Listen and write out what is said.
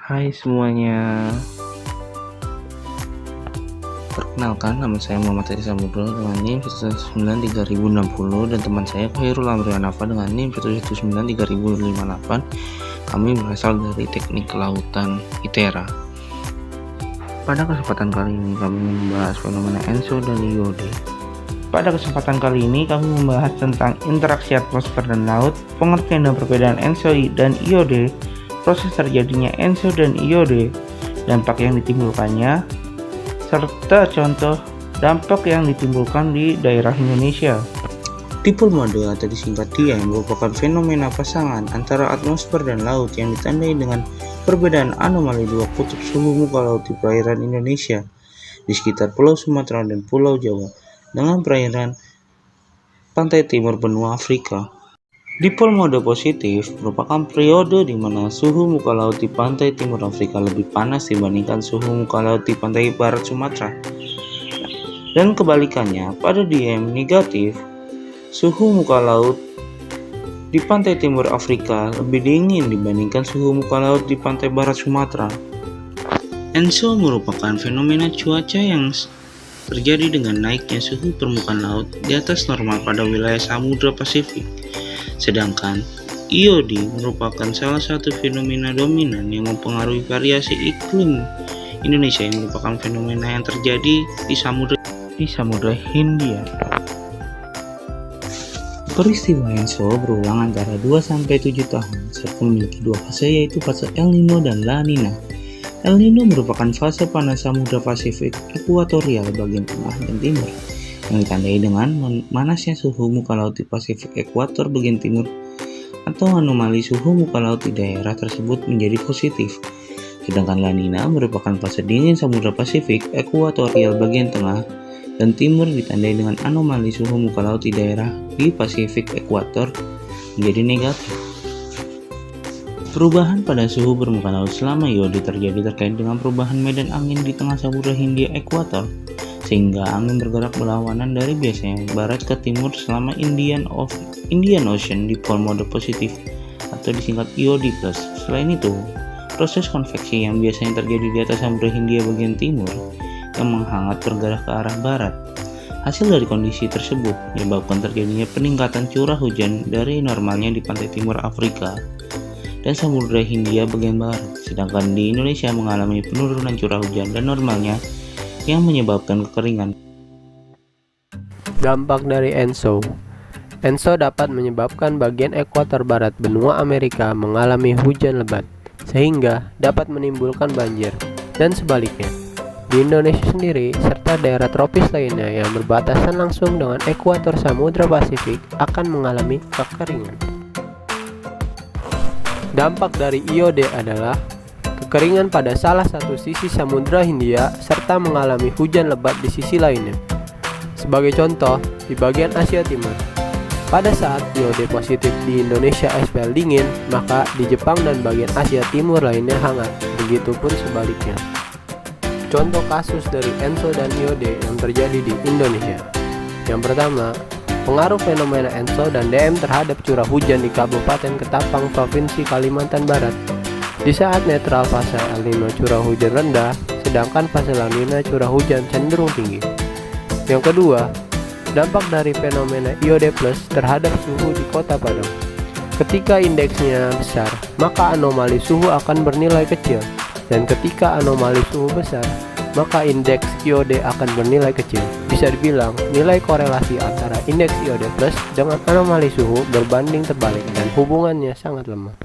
Hai semuanya, perkenalkan nama saya Muhammad Edi Samudro dengan NIM 1193060 dan teman saya Khairul Amrianafa dengan NIM 1193058. Kami berasal dari Teknik Kelautan ITERA. Pada kesempatan kali ini kami membahas fenomena ENSO dan IOD. Pada kesempatan kali ini kami membahas tentang interaksi atmosfer dan laut, pengertian dan perbedaan ENSO dan IOD, proses terjadinya ENSO dan IOD, dampak yang ditimbulkannya, serta contoh dampak yang ditimbulkan di daerah Indonesia. Dipole mode atau disingkat DM merupakan fenomena pasangan antara atmosfer dan laut yang ditandai dengan perbedaan anomali dua kutub suhu muka laut di perairan Indonesia di sekitar Pulau Sumatera dan Pulau Jawa dengan perairan pantai timur benua Afrika. Dipole mode positif merupakan periode di mana suhu muka laut di pantai timur Afrika lebih panas dibandingkan suhu muka laut di pantai barat Sumatera. Dan kebalikannya, pada DM negatif, suhu muka laut di pantai timur Afrika lebih dingin dibandingkan suhu muka laut di pantai barat Sumatera. ENSO merupakan fenomena cuaca yang terjadi dengan naiknya suhu permukaan laut di atas normal pada wilayah Samudra Pasifik. Sedangkan IOD merupakan salah satu fenomena dominan yang mempengaruhi variasi iklim Indonesia yang merupakan fenomena yang terjadi di Samudra Hindia. Peristiwa ENSO berulang antara 2-7 tahun serta memiliki dua fase, yaitu fase El Nino dan La Nina. El Nino merupakan fase panas Samudra Pasifik ekuatorial bagian tengah dan timur yang ditandai dengan manasnya suhu muka laut di Pasifik ekuator bagian timur atau anomali suhu muka laut di daerah tersebut menjadi positif. Sedangkan La Nina merupakan fase dingin Samudra Pasifik ekuatorial bagian tengah dan timur ditandai dengan anomali suhu muka laut di daerah di Pasifik ekuator menjadi negatif. Perubahan pada suhu permukaan laut selama IOD terjadi terkait dengan perubahan medan angin di tengah Samudra Hindia ekuator, sehingga angin bergerak berlawanan dari biasanya barat ke timur selama Indian Ocean di pole mode positif atau disingkat IOD+. Selain itu, proses konveksi yang biasanya terjadi di atas Samudra Hindia bagian timur yang menghangat bergerak ke arah barat. Hasil dari kondisi tersebut menyebabkan terjadinya peningkatan curah hujan dari normalnya di pantai timur Afrika dan Samudra Hindia bagian barat, sedangkan di Indonesia mengalami penurunan curah hujan dan normalnya yang menyebabkan kekeringan. Dampak dari ENSO. ENSO dapat menyebabkan bagian ekuator barat benua Amerika mengalami hujan lebat, sehingga dapat menimbulkan banjir, dan sebaliknya. Di Indonesia sendiri, serta daerah tropis lainnya yang berbatasan langsung dengan ekuator Samudra Pasifik akan mengalami kekeringan. Dampak dari IOD adalah kekeringan pada salah satu sisi Samudra Hindia serta mengalami hujan lebat di sisi lainnya. Sebagai contoh, di bagian Asia Timur, pada saat IOD positif di Indonesia SPL dingin, maka di Jepang dan bagian Asia Timur lainnya hangat, begitupun sebaliknya. Contoh kasus dari ENSO dan IOD yang terjadi di Indonesia. Yang pertama, pengaruh fenomena ENSO dan DM terhadap curah hujan di Kabupaten Ketapang, Provinsi Kalimantan Barat. Di saat netral fase El Nino curah hujan rendah, sedangkan fase La Nina curah hujan cenderung tinggi. Yang kedua, dampak dari fenomena IOD+ terhadap suhu di Kota Padang. Ketika indeksnya besar, maka anomali suhu akan bernilai kecil, dan ketika anomali suhu besar, maka indeks IOD akan bernilai kecil. Bisa dibilang, nilai korelasi antara indeks IOD+ dengan anomali suhu berbanding terbalik dan hubungannya sangat lemah.